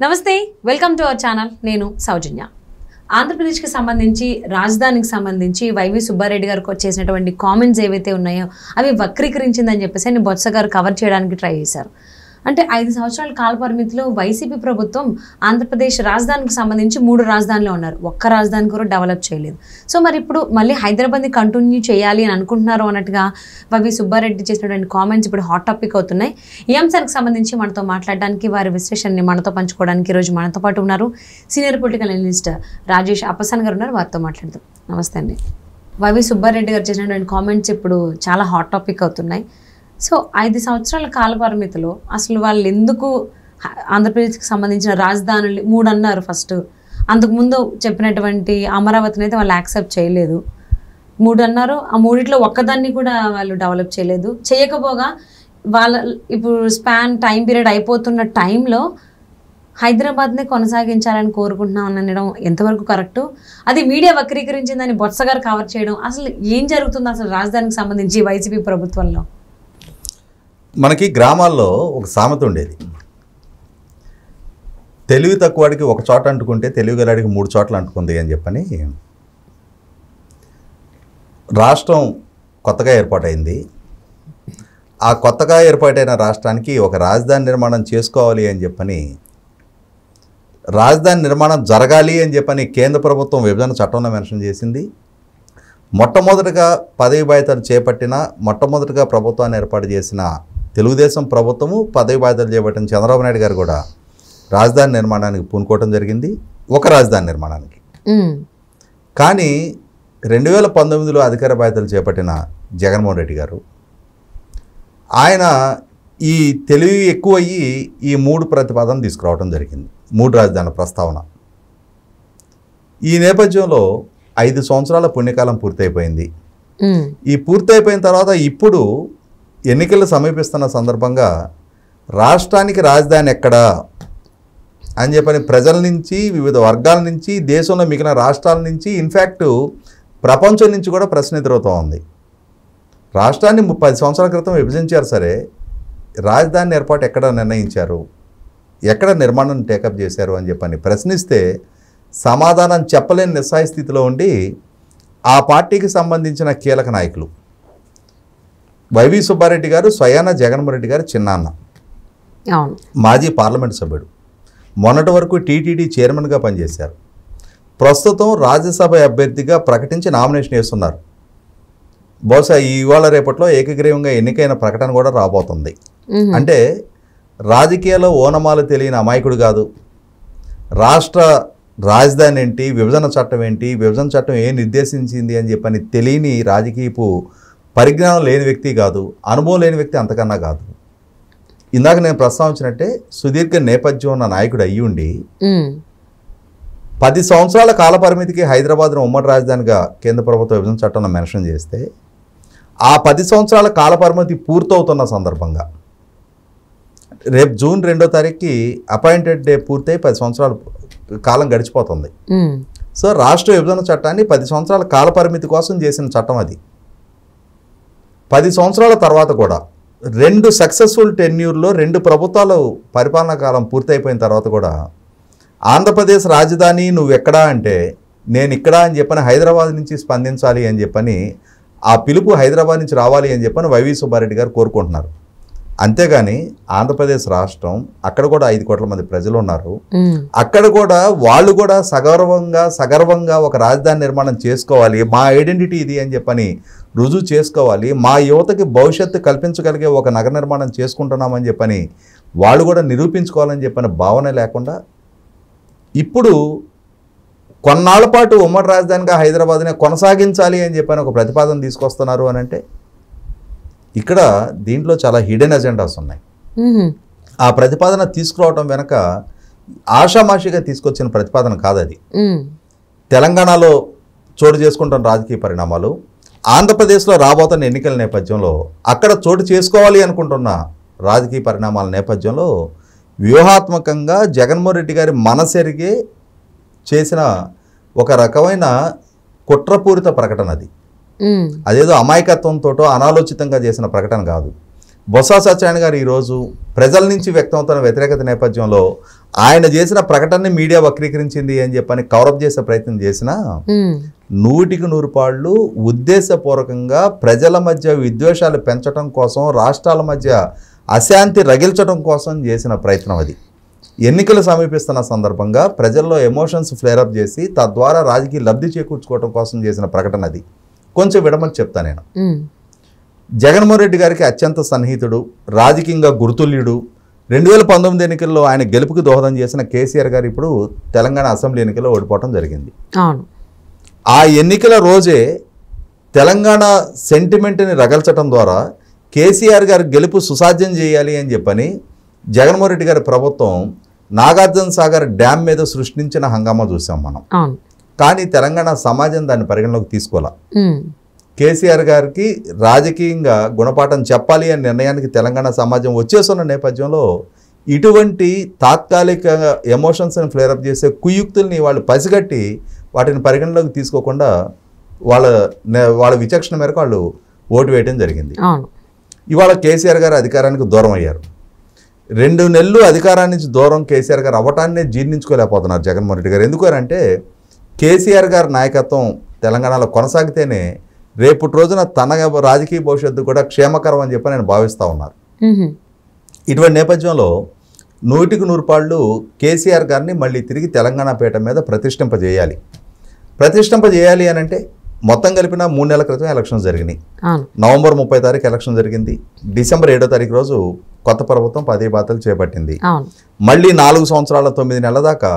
నమస్తే, welcome to our channel. నేను సౌజన్య. ఆంధ్రప్రదేశ్కి సంబంధించి రాజధానికి సంబంధించి వైవి సుబ్బారెడ్డి గారికి చేసినటువంటి కామెంట్స్ ఏవైతే ఉన్నాయో అవి వక్రీకరించిందని చెప్పేసి బొత్స గారు కవర్ చేయడానికి ట్రై చేశారు. అంటే 5 సంవత్సరాల కాల పరిమితిలో వైసీపీ ప్రభుత్వం ఆంధ్రప్రదేశ్ రాజధానికి సంబంధించి 3 రాజధానులు ఉన్నారు. ఒక్క రాజధాని కూడా డెవలప్ చేయలేదు. సో మరి ఇప్పుడు మళ్ళీ హైదరాబాద్ని కంటిన్యూ చేయాలి అని అనుకుంటున్నారు అన్నట్టుగా వైవి సుబ్బారెడ్డి చేసినటువంటి కామెంట్స్ ఇప్పుడు హాట్ టాపిక్ అవుతున్నాయి. ఈ అంశానికి సంబంధించి మనతో మాట్లాడడానికి, వారి విశ్లేషణని మనతో పంచుకోవడానికి ఈరోజు మనతో పాటు ఉన్నారు సీనియర్ పొలిటికల్ అనలిస్ట్ రాజేష్ అప్పసాన్ గారు ఉన్నారు. వారితో మాట్లాడదాం. నమస్తే అండి. వైవి సుబ్బారెడ్డి గారు చేసినటువంటి కామెంట్స్ ఇప్పుడు చాలా హాట్ టాపిక్ అవుతున్నాయి. సో 5 సంవత్సరాల కాల పరిమితిలో అసలు వాళ్ళు ఎందుకు ఆంధ్రప్రదేశ్కి సంబంధించిన రాజధానులు 3 అన్నారు ఫస్ట్. అంతకుముందు చెప్పినటువంటి అమరావతిని అయితే వాళ్ళు యాక్సెప్ట్ చేయలేదు. 3 అన్నారు. ఆ 3లో ఒక్కదాన్ని కూడా వాళ్ళు డెవలప్ చేయలేదు. చేయకపోగా వాళ్ళ ఇప్పుడు టైం పీరియడ్ అయిపోతున్న టైంలో హైదరాబాద్నే కొనసాగించాలని కోరుకుంటున్నాం అనడం ఎంతవరకు కరెక్టు? అది మీడియా వక్రీకరించిందని బొత్స గారు కవర్ చేయడం, అసలు ఏం జరుగుతుంది అసలు రాజధానికి సంబంధించి వైసీపీ ప్రభుత్వంలో? మనకి గ్రామాల్లో ఒక సామెత ఉండేది, తెలివి తక్కువడికి ఒక చోట అంటుకుంటే తెలివి గలడికి 3 చోట్ల అంటుకుంది అని చెప్పని. రాష్ట్రం కొత్తగా ఏర్పాటైంది. ఆ కొత్తగా ఏర్పాటైన రాష్ట్రానికి ఒక రాజధాని నిర్మాణం చేసుకోవాలి అని చెప్పని, రాజధాని నిర్మాణం జరగాలి అని చెప్పని కేంద్ర ప్రభుత్వం విభజన చట్టంలో మెన్షన్ చేసింది. మొట్టమొదటిగా పదవి బాధ్యతలు చేపట్టిన మొట్టమొదటిగా ప్రభుత్వాన్ని ఏర్పాటు చేసిన తెలుగుదేశం ప్రభుత్వము, పదవి బాధ్యతలు చేపట్టిన చంద్రబాబు నాయుడు గారు కూడా రాజధాని నిర్మాణానికి పూనుకోవడం జరిగింది, ఒక రాజధాని నిర్మాణానికి. కానీ 2019లో అధికార బాధ్యతలు చేపట్టిన జగన్మోహన్ రెడ్డి గారు, ఆయన ఈ తెలివి ఎక్కువయ్యి ఈ 3 ప్రతిపాదనలు తీసుకురావడం జరిగింది, 3 రాజధానుల ప్రస్తావన. ఈ నేపథ్యంలో 5 సంవత్సరాల పుణ్యకాలం పూర్తయిపోయింది. ఈ పూర్తయిపోయిన తర్వాత ఇప్పుడు ఎన్నికలు సమీపిస్తున్న సందర్భంగా రాష్ట్రానికి రాజధాని ఎక్కడా అని చెప్పని ప్రజల నుంచి, వివిధ వర్గాల నుంచి, దేశంలో మిగిలిన రాష్ట్రాల నుంచి, ఇన్ఫ్యాక్ట్ ప్రపంచం నుంచి కూడా ప్రశ్న ఎదురవుతూ ఉంది. రాష్ట్రాన్ని 10 సంవత్సరాల క్రితం విభజించారు సరే, రాజధాని ఏర్పాటు ఎక్కడ నిర్ణయించారు, ఎక్కడ నిర్మాణం టేకప్ చేశారు అని చెప్పని ప్రశ్నిస్తే సమాధానం చెప్పలేని నిస్సహాయ స్థితిలో ఉండి ఆ పార్టీకి సంబంధించిన కీలక నాయకులు వైవి సుబ్బారెడ్డి గారు స్వయాన జగన్మోహన్ రెడ్డి గారు చిన్నాన్న, మాజీ పార్లమెంట్ సభ్యుడు, మొన్నటి వరకు టీటీడీ చైర్మన్గా పనిచేశారు, ప్రస్తుతం రాజ్యసభ అభ్యర్థిగా ప్రకటించి నామినేషన్ వేస్తున్నారు. బహుశా ఇవాళ రేపట్లో ఏకగ్రీవంగా ఎన్నికైన ప్రకటన కూడా రాబోతుంది. అంటే రాజకీయాల్లో ఓనమాలు తెలియని అమాయకుడు కాదు. రాష్ట్ర రాజధాని ఏంటి, విభజన చట్టం ఏంటి, విభజన చట్టం ఏం నిర్దేశించింది అని చెప్పని తెలియని రాజకీయపు పరిజ్ఞానం లేని వ్యక్తి కాదు, అనుభవం లేని వ్యక్తి అంతకన్నా కాదు. ఇందాక నేను ప్రస్తావించినట్టే సుదీర్ఘ నేపథ్యం ఉన్న నాయకుడు అయ్యి ఉండి 10 సంవత్సరాల కాల పరిమితికి హైదరాబాద్ను ఉమ్మడి రాజధానిగా కేంద్ర ప్రభుత్వ విభజన చట్టంలో మెన్షన్ చేస్తే ఆ 10 సంవత్సరాల కాల పరిమితి పూర్తవుతున్న సందర్భంగా రేపు జూన్ 2వ తారీఖుకి అపాయింటెడ్ డే పూర్తయి 10 సంవత్సరాలు కాలం గడిచిపోతుంది. సో రాష్ట్ర విభజన చట్టాన్ని 10 సంవత్సరాల కాల పరిమితి కోసం చేసిన చట్టం అది. 10 సంవత్సరాల తర్వాత కూడా 2 సక్సెస్ఫుల్ టెన్యూర్లో 2 ప్రభుత్వాలు పరిపాలనా కాలం పూర్తయిపోయిన తర్వాత కూడా ఆంధ్రప్రదేశ్ రాజధాని నువ్వెక్కడా అంటే నేను ఇక్కడ అని చెప్పని హైదరాబాద్ నుంచి స్పందించాలి అని చెప్పని, ఆ పిలుపు హైదరాబాద్ నుంచి రావాలి అని చెప్పని వైవి సుబ్బారెడ్డి గారు కోరుకుంటున్నారు. అంతేగాని ఆంధ్రప్రదేశ్ రాష్ట్రం, అక్కడ కూడా 5 కోట్ల మంది ప్రజలు ఉన్నారు, అక్కడ కూడా వాళ్ళు కూడా సగర్వంగా ఒక రాజధాని నిర్మాణం చేసుకోవాలి, మా ఐడెంటిటీ ఇది అని చెప్పని రుజువు చేసుకోవాలి, మా యువతకి భవిష్యత్తు కల్పించగలిగే ఒక నగర నిర్మాణం చేసుకుంటున్నామని చెప్పని వాళ్ళు కూడా నిరూపించుకోవాలని చెప్పని భావన లేకుండా ఇప్పుడు కొన్నాళ్ల పాటు ఉమ్మడి రాజధానిగా హైదరాబాద్నే కొనసాగించాలి అని చెప్పని ఒక ప్రతిపాదన తీసుకొస్తున్నారు అని అంటే ఇక్కడ దీంట్లో చాలా హిడెన్ ఎజెండాస్ ఉన్నాయి. ఆ ప్రతిపాదన తీసుకురావడం వెనక ఆషామాషిగా తీసుకొచ్చిన ప్రతిపాదన కాదు అది. తెలంగాణలో చోటు చేసుకుంటున్న రాజకీయ పరిణామాలు, ఆంధ్రప్రదేశ్లో రాబోతున్న ఎన్నికల నేపథ్యంలో అక్కడ చోటు చేసుకోవాలి అనుకుంటున్న రాజకీయ పరిణామాల నేపథ్యంలో వ్యూహాత్మకంగా జగన్మోహన్ రెడ్డి గారి మనసెరిగే చేసిన ఒక రకమైన కుట్రపూరిత ప్రకటన అది. అదేదో అమాయకత్వంతో అనాలోచితంగా చేసిన ప్రకటన కాదు. బొత్స సత్యనారాయణ గారు ఈరోజు ప్రజల నుంచి వ్యక్తమవుతున్న వ్యతిరేకత నేపథ్యంలో ఆయన చేసిన ప్రకటనని మీడియా వక్రీకరించింది అని చెప్పని కవరప్ చేసే ప్రయత్నం చేసినా 100% ఉద్దేశపూర్వకంగా ప్రజల మధ్య విద్వేషాలు పెంచడం కోసం, రాష్ట్రాల మధ్య అశాంతి రగిల్చడం కోసం చేసిన ప్రయత్నం అది. ఎన్నికలు సమీపిస్తున్న సందర్భంగా ప్రజల్లో ఎమోషన్స్ ఫ్లేరప్ చేసి తద్వారా రాజకీయ లబ్ధి చేకూర్చుకోవడం కోసం చేసిన ప్రకటన అది. కొంచెం విడమని చెప్తా నేను. జగన్మోహన్ రెడ్డి గారికి అత్యంత సన్నిహితుడు, రాజకీయంగా గుర్తుల్యుడు. 2019 ఎన్నికల్లో ఆయన గెలుపుకి దోహదం చేసిన కేసీఆర్ గారు ఇప్పుడు తెలంగాణ అసెంబ్లీ ఎన్నికల్లో ఓడిపోవడం జరిగింది. ఆ ఎన్నికల రోజే తెలంగాణ సెంటిమెంట్ని రగల్చడం ద్వారా కేసీఆర్ గారి గెలుపు సుసాధ్యం చేయాలి అని చెప్పని జగన్మోహన్ రెడ్డి గారి ప్రభుత్వం నాగార్జున సాగర్ డ్యామ్ మీద సృష్టించిన హంగామా చూసాం మనం. కానీ తెలంగాణ సమాజం దాన్ని పరిగణలోకి తీసుకోవాలి. కేసీఆర్ గారికి రాజకీయంగా గుణపాఠం చెప్పాలి అనే నిర్ణయానికి తెలంగాణ సమాజం వచ్చేస్తున్న నేపథ్యంలో ఇటువంటి తాత్కాలిక ఎమోషన్స్ని ఫ్లేరప్ చేసే కుయుక్తుల్ని వాళ్ళు పసిగట్టి వాటిని పరిగణలోకి తీసుకోకుండా వాళ్ళ విచక్షణ మేరకు వాళ్ళు ఓటు వేయడం జరిగింది. ఇవాళ కేసీఆర్ గారు అధికారానికి దూరం అయ్యారు. 2 నెలలు అధికారాన్ని నుంచి దూరం కేసీఆర్ గారు అవ్వటాన్నే జీర్ణించుకోలేకపోతున్నారు జగన్మోహన్ రెడ్డి గారు. ఎందుకు అంటే కేసీఆర్ గారి నాయకత్వం తెలంగాణలో కొనసాగితేనే రేపటి రోజున తన రాజకీయ భవిష్యత్తు కూడా క్షేమకరం అని చెప్పి నేను భావిస్తూ ఉన్నారు. ఇటువంటి నేపథ్యంలో 100% కేసీఆర్ గారిని మళ్ళీ తిరిగి తెలంగాణ పీఠ మీద ప్రతిష్ఠింపజేయాలి అని అంటే మొత్తం కలిపిన 3 నెలల క్రితం ఎలక్షన్స్ జరిగినాయి. నవంబర్ 30 తారీఖు ఎలక్షన్ జరిగింది. డిసెంబర్ 7వ తారీఖు రోజు కొత్త ప్రభుత్వం 10 బాధ్యతలు చేపట్టింది. మళ్ళీ 4 సంవత్సరాల 9 నెలల దాకా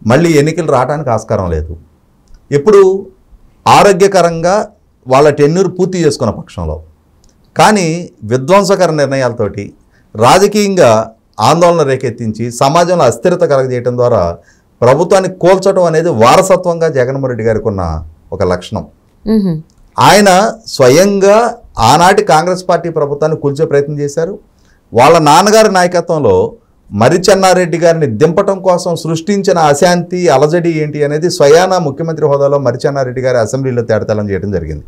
మళ్ళీ ఎన్నికలు రావడానికి ఆస్కారం లేదు. ఎప్పుడు ఆరోగ్యకరంగా వాళ్ళ టెన్యూర్ పూర్తి చేసుకున్న పక్షంలో. కానీ విధ్వంసకర నిర్ణయాలతోటి రాజకీయంగా ఆందోళన రేకెత్తించి సమాజంలో అస్థిరత కలగజేయడం ద్వారా ప్రభుత్వాన్ని కోల్చడం అనేది వారసత్వంగా జగన్మోహన్ రెడ్డి గారికి ఉన్న ఒక లక్షణం. ఆయన స్వయంగా ఆనాటి కాంగ్రెస్ పార్టీ ప్రభుత్వాన్ని కూల్చే ప్రయత్నం చేశారు. వాళ్ళ నాన్నగారి నాయకత్వంలో మరి చెన్నారెడ్డి గారిని దింపటం కోసం సృష్టించిన అశాంతి అలజడి ఏంటి అనేది స్వయానా ముఖ్యమంత్రి హోదాలో మరి చెన్నారెడ్డి గారి అసెంబ్లీలో తేడతలం చేయడం జరిగింది.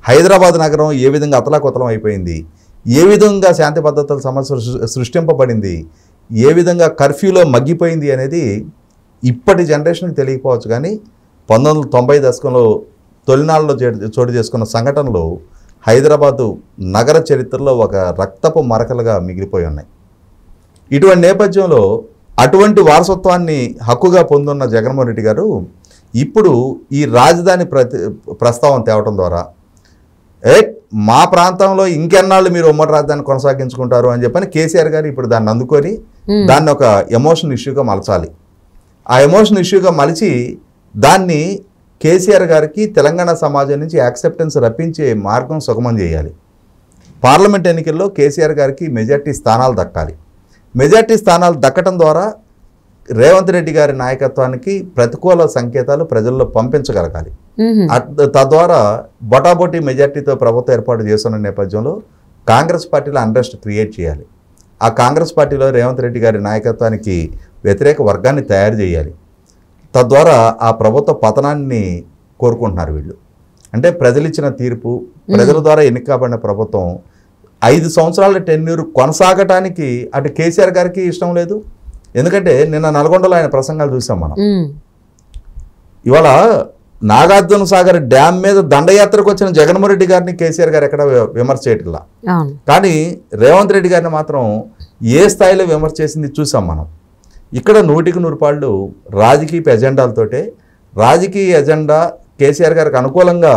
హైదరాబాద్ నగరం ఏ విధంగా అతలాకుతలం అయిపోయింది, ఏ విధంగా శాంతి భద్రతల సమస్య సృష్టింపబడింది, ఏ విధంగా కర్ఫ్యూలో మగ్గిపోయింది అనేది ఇప్పటి జనరేషన్కి తెలియకపోవచ్చు. కానీ 1990 దశకంలో తొలినాళ్ళలో చోటు చేసుకున్న సంఘటనలు హైదరాబాదు నగర చరిత్రలో ఒక రక్తపు మరకలుగా మిగిలిపోయి ఉన్నాయి. ఇటువంటి నేపథ్యంలో అటువంటి వారసత్వాన్ని హక్కుగా పొందున్న జగన్మోహన్ రెడ్డి గారు ఇప్పుడు ఈ రాజధాని ప్రస్తావన తేవటం ద్వారా మా ప్రాంతంలో ఇంకెన్నాళ్ళు మీరు ఉమ్మడి రాజధాని కొనసాగించుకుంటారు అని చెప్పని కేసీఆర్ గారు ఇప్పుడు దాన్ని అందుకొని దాన్ని ఒక ఎమోషన్ ఇష్యూగా మలచాలి. ఆ ఎమోషన్ ఇష్యూగా మలిచి దాన్ని కేసీఆర్ గారికి తెలంగాణ సమాజం నుంచి యాక్సెప్టెన్స్ రప్పించే మార్గం సుగమం చేయాలి. పార్లమెంట్ ఎన్నికల్లో కేసీఆర్ గారికి మెజార్టీ స్థానాలు దక్కాలి. మెజార్టీ స్థానాలు దక్కడం ద్వారా రేవంత్ రెడ్డి గారి నాయకత్వానికి ప్రతికూల సంకేతాలు ప్రజల్లో పంపించగలగాలి. తద్వారా బొటాబొటీ మెజార్టీతో ప్రభుత్వం ఏర్పాటు చేస్తున్న నేపథ్యంలో కాంగ్రెస్ పార్టీలో అన్రెస్ట్ క్రియేట్ చేయాలి. ఆ కాంగ్రెస్ పార్టీలో రేవంత్ రెడ్డి గారి నాయకత్వానికి వ్యతిరేక వర్గాన్ని తయారు చేయాలి. తద్వారా ఆ ప్రభుత్వ పతనాన్ని కోరుకుంటున్నారు వీళ్ళు. అంటే ప్రజలిచ్చిన తీర్పు, ప్రజల ద్వారా ఎన్నిక కాబడిన ప్రభుత్వం 5 సంవత్సరాల టెన్యూర్ కొనసాగటానికి అటు కేసీఆర్ గారికి ఇష్టం లేదు. ఎందుకంటే నిన్న నల్గొండలో ఆయన ప్రసంగాలు చూసాం మనం. ఇవాళ నాగార్జున సాగర్ డ్యామ్ మీద దండయాత్రకు వచ్చిన జగన్మోహన్ రెడ్డి గారిని కేసీఆర్ గారు ఎక్కడ విమర్శ చేయట్లా. కానీ రేవంత్ రెడ్డి గారిని మాత్రం ఏ స్థాయిలో విమర్శ చేసింది చూసాం మనం. ఇక్కడ 100% రాజకీయ ఎజెండాలతోటే, రాజకీయ ఎజెండా కేసీఆర్ గారికి అనుకూలంగా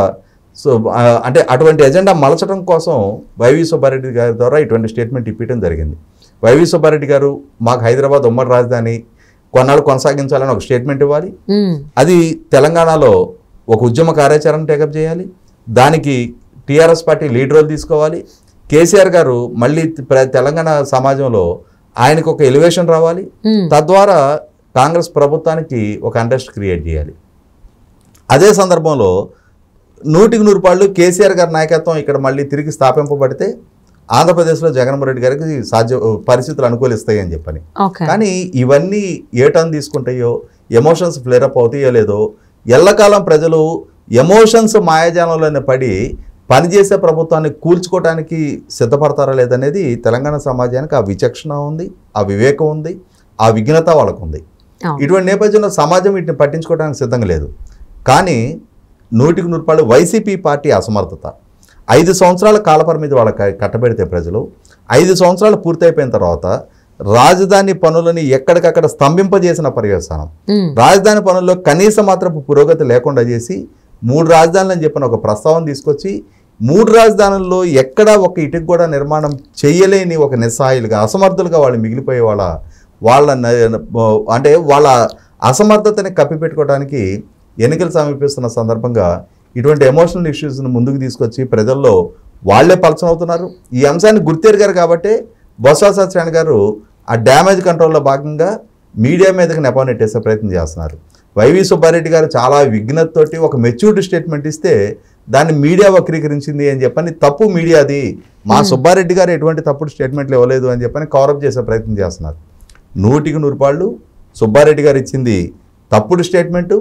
అంటే అటువంటి ఎజెండా మలచడం కోసం వైవి సుబ్బారెడ్డి గారి ద్వారా ఇటువంటి స్టేట్మెంట్ ఇప్పించడం జరిగింది. వైవి సుబ్బారెడ్డి గారు మాకు హైదరాబాద్ ఉమ్మడి రాజధాని కొన్నాళ్ళు కొనసాగించాలని ఒక స్టేట్మెంట్ ఇవ్వాలి. అది తెలంగాణలో ఒక ఉద్యమ కార్యాచరణ టేకప్ చేయాలి. దానికి టీఆర్ఎస్ పార్టీ లీడ్ రోల్ తీసుకోవాలి. కేసీఆర్ గారు మళ్ళీ తెలంగాణ సమాజంలో ఆయనకు ఒక ఎలివేషన్ రావాలి. తద్వారా కాంగ్రెస్ ప్రభుత్వానికి ఒక అన్రెస్ట్ క్రియేట్ చేయాలి. అదే సందర్భంలో 100% కేసీఆర్ గారి నాయకత్వం ఇక్కడ మళ్ళీ తిరిగి స్థాపింపబడితే ఆంధ్రప్రదేశ్లో జగన్మోహన్ రెడ్డి గారికి పరిస్థితులు అనుకూలిస్తాయి అని చెప్పని. కానీ ఇవన్నీ ఏ టర్న్ తీసుకుంటాయో, ఎమోషన్స్ ఫ్లేరప్ అవుతాయో లేదో, ఎల్లకాలం ప్రజలు ఎమోషన్స్ మాయాజాలంలోనే పడి పనిచేసే ప్రభుత్వాన్ని కూల్చుకోవడానికి సిద్ధపడతారా లేదనేది తెలంగాణ సమాజానికి ఆ విచక్షణ ఉంది, ఆ వివేకం ఉంది, ఆ విఘ్నత వాళ్ళకు ఉంది. ఇటువంటి నేపథ్యంలో సమాజం వీటిని పట్టించుకోవడానికి సిద్ధంగా లేదు. కానీ 100% వైసీపీ పార్టీ అసమర్థత. 5 సంవత్సరాల కాలపరిమితి వాళ్ళకి కట్టబెడితే ప్రజలు 5 సంవత్సరాలు పూర్తయిపోయిన తర్వాత రాజధాని పనులని ఎక్కడికక్కడ స్తంభింపజేసిన పర్యవసానం, రాజధాని పనుల్లో కనీస మాత్రపు పురోగతి లేకుండా చేసి 3 రాజధానులని చెప్పిన ఒక ప్రస్తావన తీసుకొచ్చి 3 రాజధానుల్లో ఎక్కడా ఒక ఇటుకు కూడా నిర్మాణం చేయలేని ఒక నిస్సహాయులుగా అసమర్థులుగా వాళ్ళు మిగిలిపోయే వాళ్ళ అంటే వాళ్ళ అసమర్థతని కప్పిపెట్టుకోవడానికి ఎన్నికలు సమీపిస్తున్న సందర్భంగా ఇటువంటి ఎమోషనల్ ఇష్యూస్ని ముందుకు తీసుకొచ్చి ప్రజల్లో వాళ్లే పలచనవుతున్నారు. ఈ అంశాన్ని గుర్తెరిగారు కాబట్టి బొత్స సత్యనారాయణ గారు ఆ డ్యామేజ్ కంట్రోల్లో భాగంగా మీడియా మీదకి నెపనెట్టేసే ప్రయత్నం చేస్తున్నారు. వైవి సుబ్బారెడ్డి గారు చాలా విఘ్నతతోటి ఒక మెచ్యూర్డ్ స్టేట్మెంట్ ఇస్తే దాన్ని మీడియా వక్రీకరించింది అని చెప్పని తప్పు మీడియాది, మా సుబ్బారెడ్డి గారు ఎటువంటి తప్పుడు స్టేట్మెంట్లు ఇవ్వలేదు అని చెప్పని కవరప్ చేసే ప్రయత్నం చేస్తున్నారు. 100% సుబ్బారెడ్డి గారు ఇచ్చింది తప్పుడు స్టేట్మెంటు,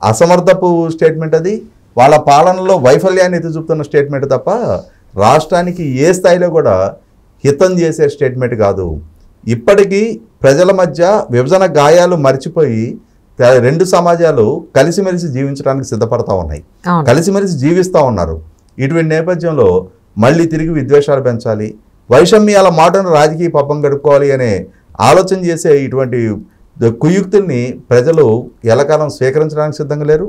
అసమర్థపు స్టేట్మెంట్, అది వాళ్ళ పాలనలో వైఫల్యాన్ని ఎత్తి చూపుతున్న స్టేట్మెంట్ తప్ప రాష్ట్రానికి ఏ స్థాయిలో కూడా హితం చేసే స్టేట్మెంట్ కాదు. ఇప్పటికీ ప్రజల మధ్య విభజన గాయాలు మర్చిపోయి 2 సమాజాలు కలిసిమెలిసి జీవించడానికి సిద్ధపడతా ఉన్నాయి, కలిసిమెలిసి జీవిస్తూ ఉన్నారు. ఇటువంటి నేపథ్యంలో మళ్ళీ తిరిగి విద్వేషాలు పెంచాలి, వైషమ్యాల మాటను రాజకీయ పబ్బం గడుపుకోవాలి అనే ఆలోచన చేసే ఇటువంటి కుయుక్తుల్ని ప్రజలు ఎల్లకాలం స్వీకరించడానికి సిద్ధంగా లేరు.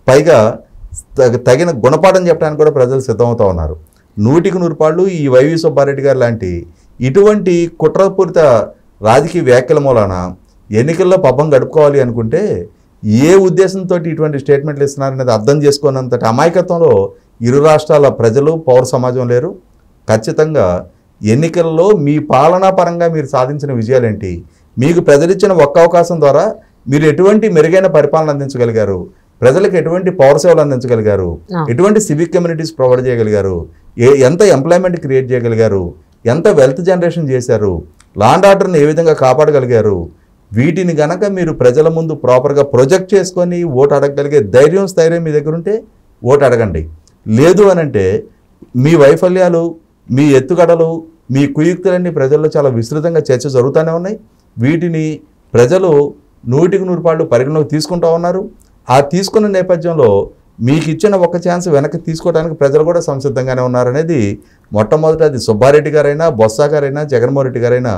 పైగా తగిన గుణపాఠం చెప్పడానికి కూడా ప్రజలు సిద్ధమవుతూ ఉన్నారు. 100% ఈ వైవి సుబ్బారెడ్డి గారు లాంటి ఇటువంటి కుట్రపూరిత రాజకీయ వ్యాఖ్యల మూలాన ఎన్నికల్లో పబ్బం గడుపుకోవాలి అనుకుంటే ఏ ఉద్దేశంతో ఇటువంటి స్టేట్మెంట్లు ఇస్తున్నారనేది అర్థం చేసుకున్నంతటి అమాయకత్వంలో ఇరు రాష్ట్రాల ప్రజలు పౌర సమాజం లేరు. ఖచ్చితంగా ఎన్నికల్లో మీ పాలనా పరంగా మీరు సాధించిన విజయాలేంటి, మీకు ప్రజలిచ్చిన ఒక్క అవకాశం ద్వారా మీరు ఎటువంటి మెరుగైన పరిపాలన అందించగలిగారు, ప్రజలకు ఎటువంటి పౌర సేవలు అందించగలిగారు, ఎటువంటి సివిక్ కమ్యూనిటీస్ ప్రొవైడ్ చేయగలిగారు, ఎంత ఎంప్లాయ్మెంట్ క్రియేట్ చేయగలిగారు, ఎంత వెల్త్ జనరేషన్ చేశారు, లా అండ్ ఆర్డర్ని ఏ విధంగా కాపాడగలిగారు, వీటిని గనక మీరు ప్రజల ముందు ప్రాపర్గా ప్రొజెక్ట్ చేసుకొని ఓటు అడగగలిగే ధైర్యం స్థైర్యం మీ దగ్గర ఉంటే ఓటు అడగండి. లేదు అనంటే మీ వైఫల్యాలు, మీ ఎత్తుగడలు, మీ కుయుక్తులన్నీ ప్రజల్లో చాలా విస్తృతంగా చర్చ జరుగుతూనే ఉన్నాయి. వీటిని ప్రజలు 100% పరిగణలోకి తీసుకుంటూ ఉన్నారు. ఆ తీసుకున్న నేపథ్యంలో మీకు ఇచ్చిన ఒక ఛాన్స్ వెనక్కి తీసుకోవడానికి ప్రజలు కూడా సంసిద్ధంగానే ఉన్నారనేది మొట్టమొదట అది సుబ్బారెడ్డి గారైనా, బొత్స గారైనా, జగన్మోహన్ రెడ్డి గారైనా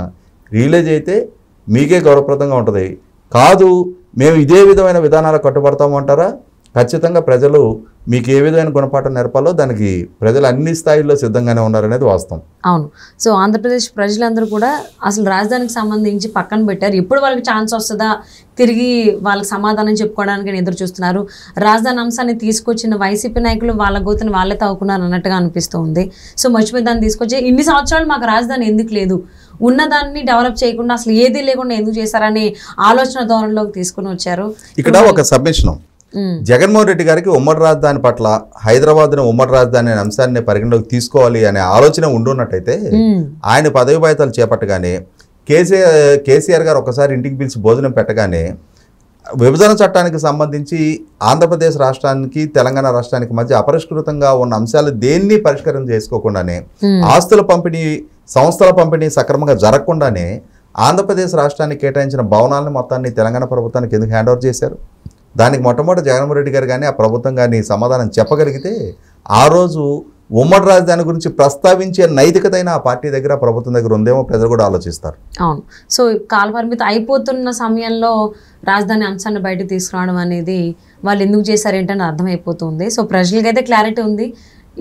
రియలైజ్ అయితే మీకే గౌరవప్రదంగా ఉంటుంది. కాదు మేము ఇదే విధమైన విధానాలు కట్టుబడతాము అంటారా, ఖచ్చితంగా ప్రజలు మీకు ఏ విధమైన గుణపాఠం నేర్పాలో దానికి ప్రజలు అన్ని స్థాయిల్లో సిద్ధంగానే ఉన్నారనేది వాస్తవం. అవును. సో ఆంధ్రప్రదేశ్ ప్రజలందరూ కూడా అసలు రాజధానికి సంబంధించి పక్కన పెట్టారు. ఎప్పుడు వాళ్ళకి ఛాన్స్ వస్తుందా తిరిగి వాళ్ళకి సమాధానం చెప్పుకోవడానికి ఎదురు చూస్తున్నారు. రాజధాని అంశాన్ని తీసుకొచ్చిన వైసీపీ నాయకులు వాళ్ళ గోతుని వాళ్ళే తవ్వుకున్నారు అన్నట్టుగా అనిపిస్తూ ఉంది. సో మర్చిపోయి దాన్ని తీసుకొచ్చి ఇన్ని సంవత్సరాలు మాకు రాజధాని ఎందుకు లేదు, ఉన్నదాన్ని డెవలప్ చేయకుండా అసలు ఏదీ లేకుండా ఎందుకు చేశారనే ఆలోచన ధోరణిలోకి తీసుకుని వచ్చారు. ఇక్కడ ఒక సబ్మిషన్, జగన్మోహన్ రెడ్డి గారికి ఉమ్మడి రాజధాని పట్ల హైదరాబాద్ను ఉమ్మడి రాజధాని అనే అంశాన్ని పరిగణలోకి తీసుకోవాలి అనే ఆలోచన ఉండున్నట్టయితే ఆయన పదవి బాధ్యతలు చేపట్టగానే కేసీఆర్ గారు ఒకసారి ఇంటికి పిలిచి భోజనం పెట్టగానే విభజన చట్టానికి సంబంధించి ఆంధ్రప్రదేశ్ రాష్ట్రానికి తెలంగాణ రాష్ట్రానికి మధ్య అపరిష్కృతంగా ఉన్న అంశాలు దేన్ని పరిష్కారం చేసుకోకుండానే, ఆస్తుల పంపిణీ, సంస్థల పంపిణీ సక్రమంగా జరగకుండానే ఆంధ్రప్రదేశ్ రాష్ట్రానికి కేటాయించిన భవనాలను మొత్తాన్ని తెలంగాణ ప్రభుత్వానికి ఎందుకు హ్యాండ్ ఓవర్ చేశారు? దానికి మొట్టమొదటి జగన్మోహన్ రెడ్డి గారు కానీ ఆ ప్రభుత్వం కానీ సమాధానం చెప్పగలిగితే ఆ రోజు ఉమ్మడి రాజధాని గురించి ప్రస్తావించే నైతికత అయినా ఆ పార్టీ దగ్గర, ప్రభుత్వం దగ్గర ఉందేమో ప్రజలు కూడా ఆలోచిస్తారు. అవును. సో కాలపరిమితి అయిపోతున్న సమయంలో రాజధాని అంశాన్ని బయటకు తీసుకురావడం అనేది వాళ్ళు ఎందుకు చేశారేంటని అర్థమైపోతుంది. సో ప్రజలకైతే క్లారిటీ ఉంది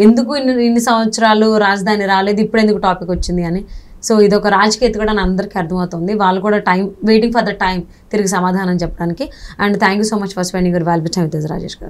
ఎందుకు ఇన్ని సంవత్సరాలు రాజధాని రాలేదు, ఇప్పుడు ఎందుకు టాపిక్ వచ్చింది అని. సో ఇది ఒక రాజకీయ ఎత్తుగడ అని అందరికీ అర్థమవుతుంది. వాళ్ళు కూడా వెయిటింగ్ ఫర్ ద టైం తిరిగి సమాధానం చెప్పడానికి. And thank you so much for spending your valuable time with us, Rajesh గారు.